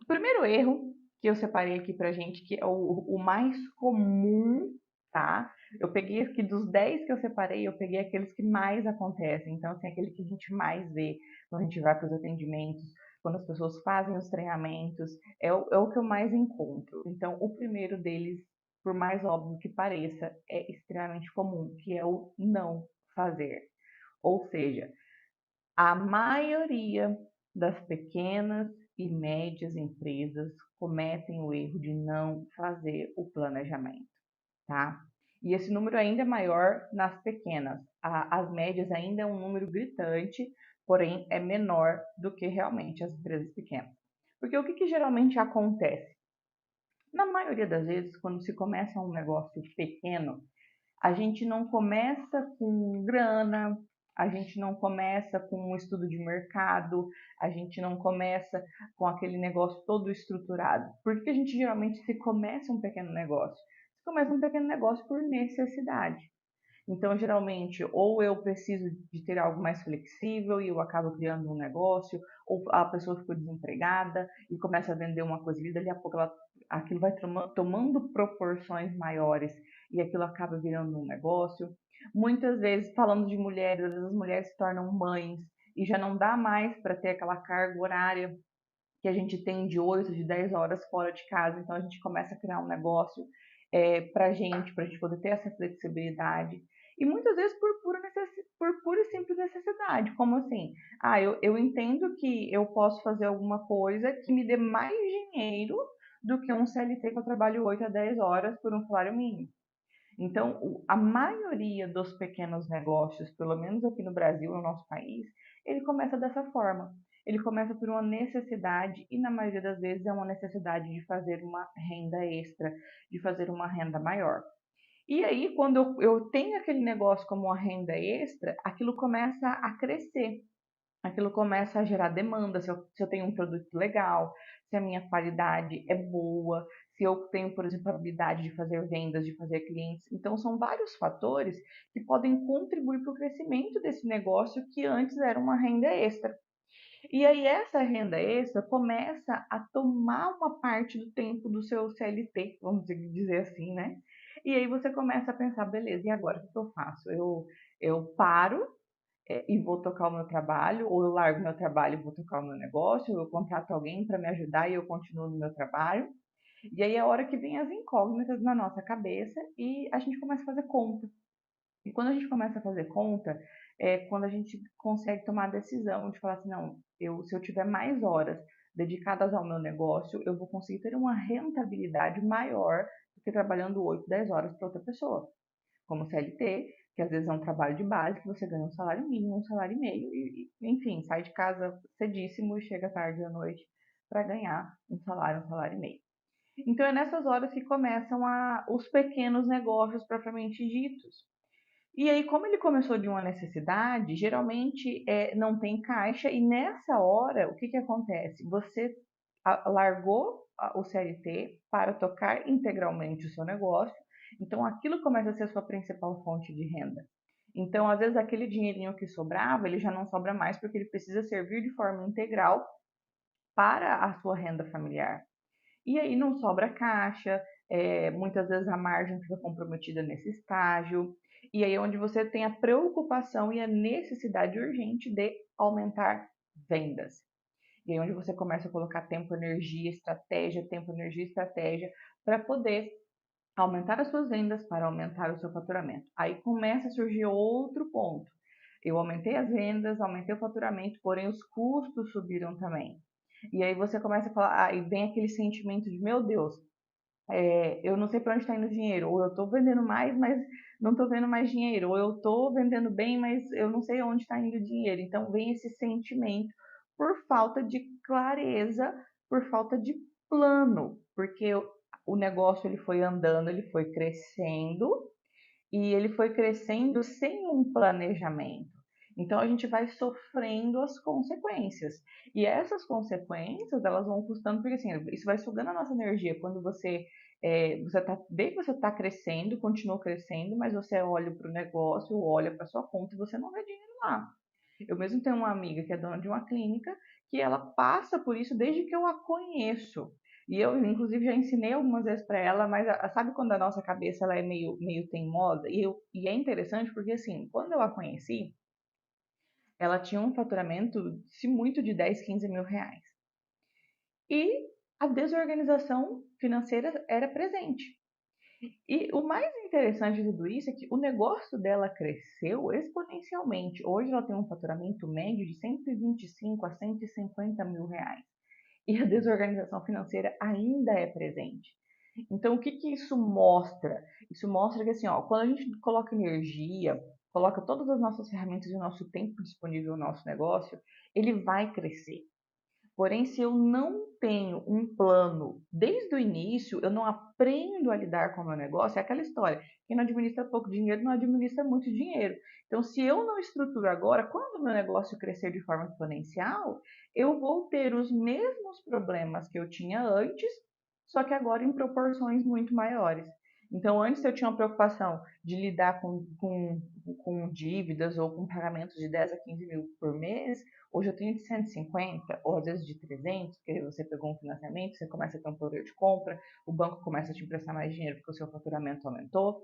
O primeiro erro que eu separei aqui pra gente, que é o mais comum, tá? Eu peguei aqui dos 10 que eu separei, eu peguei aqueles que mais acontecem. Então, assim, aquele que a gente mais vê quando a gente vai para os atendimentos, quando as pessoas fazem os treinamentos, é o que eu mais encontro. Então, o primeiro deles, por mais óbvio que pareça, é extremamente comum, que é o não fazer. Ou seja, a maioria das pequenas e médias empresas cometem o erro de não fazer o planejamento, tá? E esse número ainda é maior nas pequenas. As médias ainda é um número gritante, porém é menor do que realmente as empresas pequenas. Porque o que geralmente acontece? Na maioria das vezes, quando se começa um negócio pequeno, a gente não começa com grana, a gente não começa com um estudo de mercado, a gente não começa com aquele negócio todo estruturado. Por que a gente geralmente se começa um pequeno negócio? Se começa um pequeno negócio por necessidade. Então, geralmente, ou eu preciso de ter algo mais flexível e eu acabo criando um negócio, ou a pessoa ficou desempregada e começa a vender uma coisa e dali a pouco aquilo vai tomando proporções maiores e aquilo acaba virando um negócio. Muitas vezes, falando de mulheres, às vezes as mulheres se tornam mães e já não dá mais para ter aquela carga horária que a gente tem de 8, de 10 horas fora de casa. Então, a gente começa a criar um negócio para a gente poder ter essa flexibilidade. E muitas vezes por pura e simples necessidade. Como assim? Eu entendo que eu posso fazer alguma coisa que me dê mais dinheiro do que um CLT que eu trabalho 8 a 10 horas por um salário mínimo. Então, a maioria dos pequenos negócios, pelo menos aqui no Brasil, no nosso país, ele começa dessa forma. Ele começa por uma necessidade e, na maioria das vezes, é uma necessidade de fazer uma renda extra, de fazer uma renda maior. E aí, quando eu tenho aquele negócio como uma renda extra, aquilo começa a crescer, aquilo começa a gerar demanda. Se eu tenho um produto legal, se a minha qualidade é boa, se eu tenho, por exemplo, a habilidade de fazer vendas, de fazer clientes. Então, são vários fatores que podem contribuir para o crescimento desse negócio que antes era uma renda extra. E aí, essa renda extra começa a tomar uma parte do tempo do seu CLT, vamos dizer assim, né? E aí você começa a pensar, beleza, e agora o que eu faço? Eu paro e vou tocar o meu trabalho, ou eu largo meu trabalho e vou tocar o meu negócio, ou eu contrato alguém para me ajudar e eu continuo no meu trabalho. E aí é a hora que vem as incógnitas na nossa cabeça e a gente começa a fazer conta. E quando a gente começa a fazer conta, é quando a gente consegue tomar a decisão de falar assim, não, se eu tiver mais horas dedicadas ao meu negócio, eu vou conseguir ter uma rentabilidade maior do que trabalhando 8, 10 horas para outra pessoa como CLT, que às vezes é um trabalho de base, que você ganha um salário mínimo, um salário e meio, enfim, sai de casa cedíssimo e chega tarde da noite para ganhar um salário e meio. Então é nessas horas que começam os pequenos negócios propriamente ditos. E aí, como ele começou de uma necessidade, geralmente não tem caixa, e nessa hora, o que, que acontece? Você largou o CLT para tocar integralmente o seu negócio, então aquilo começa a ser a sua principal fonte de renda. Então, às vezes, aquele dinheirinho que sobrava, ele já não sobra mais porque ele precisa servir de forma integral para a sua renda familiar. E aí não sobra caixa, muitas vezes a margem fica comprometida nesse estágio, e aí é onde você tem a preocupação e a necessidade urgente de aumentar vendas. E aí é onde você começa a colocar tempo, energia, estratégia, para poder aumentar as suas vendas, para aumentar o seu faturamento. Aí começa a surgir outro ponto. Eu aumentei as vendas, aumentei o faturamento, porém os custos subiram também. E aí você começa a falar, e vem aquele sentimento de, meu Deus, eu não sei para onde está indo o dinheiro, ou eu estou vendendo mais, mas não estou vendo mais dinheiro, ou eu estou vendendo bem, mas eu não sei onde está indo o dinheiro. Então vem esse sentimento por falta de clareza, por falta de plano, porque o negócio ele foi andando, ele foi crescendo, e ele foi crescendo sem um planejamento. Então a gente vai sofrendo as consequências. E essas consequências, elas vão custando, porque assim, isso vai sugando a nossa energia. Quando vê que você está crescendo, continua crescendo, mas você olha para o negócio, olha para sua conta e você não vê dinheiro lá. Eu mesmo tenho uma amiga que é dona de uma clínica que ela passa por isso desde que eu a conheço. E eu, inclusive, já ensinei algumas vezes para ela, mas sabe quando a nossa cabeça ela é meio teimosa? E é interessante porque, assim, quando eu a conheci, ela tinha um faturamento, se muito, de 10, 15 mil reais. E a desorganização financeira era presente. E o mais interessante de tudo isso é que o negócio dela cresceu exponencialmente. Hoje ela tem um faturamento médio de 125 a 150 mil reais. E a desorganização financeira ainda é presente. Então, o que, que isso mostra? Isso mostra que, assim, ó, quando a gente coloca energia, coloca todas as nossas ferramentas e o nosso tempo disponível no nosso negócio, ele vai crescer. Porém, se eu não tenho um plano desde o início, eu não aprendo a lidar com o meu negócio, é aquela história. Quem não administra pouco dinheiro não administra muito dinheiro. Então, se eu não estruturo agora, quando o meu negócio crescer de forma exponencial, eu vou ter os mesmos problemas que eu tinha antes, só que agora em proporções muito maiores. Então, antes eu tinha uma preocupação de lidar com dívidas ou com pagamentos de 10 a 15 mil por mês. Hoje eu tenho de 150, ou às vezes de 300, porque você pegou um financiamento, você começa a ter um poder de compra, o banco começa a te emprestar mais dinheiro porque o seu faturamento aumentou,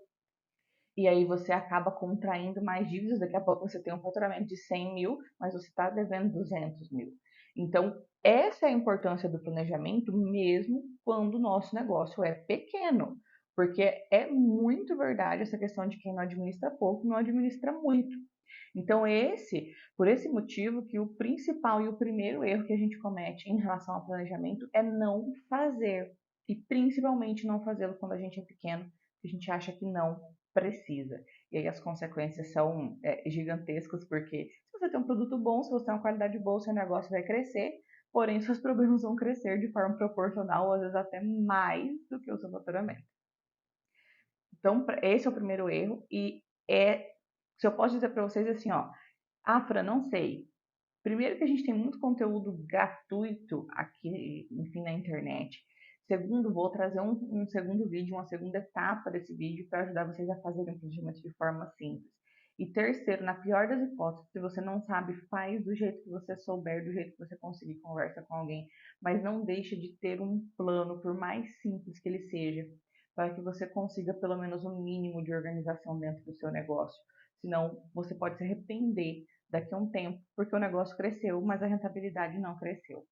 e aí você acaba contraindo mais dívidas, daqui a pouco você tem um faturamento de 100 mil, mas você está devendo 200 mil. Então, essa é a importância do planejamento, mesmo quando o nosso negócio é pequeno, porque é muito verdade essa questão de quem não administra pouco, não administra muito. Então, por esse motivo, que o principal e o primeiro erro que a gente comete em relação ao planejamento é não fazer. E principalmente não fazê-lo quando a gente é pequeno, que a gente acha que não precisa. E aí as consequências são gigantescas, porque se você tem um produto bom, se você tem uma qualidade boa, seu negócio vai crescer, porém seus problemas vão crescer de forma proporcional, ou às vezes até mais do que o seu faturamento. Então, esse é o primeiro erro, e se eu posso dizer para vocês assim, ó, Fran, não sei. Primeiro que a gente tem muito conteúdo gratuito aqui, enfim, na internet. Segundo, vou trazer um segundo vídeo, uma segunda etapa desse vídeo para ajudar vocês a fazerem o planejamento de forma simples. E terceiro, na pior das hipóteses, se você não sabe, faz do jeito que você souber, do jeito que você conseguir, conversa com alguém, mas não deixe de ter um plano, por mais simples que ele seja, para que você consiga pelo menos um mínimo de organização dentro do seu negócio. Senão, você pode se arrepender daqui a um tempo, porque o negócio cresceu, mas a rentabilidade não cresceu.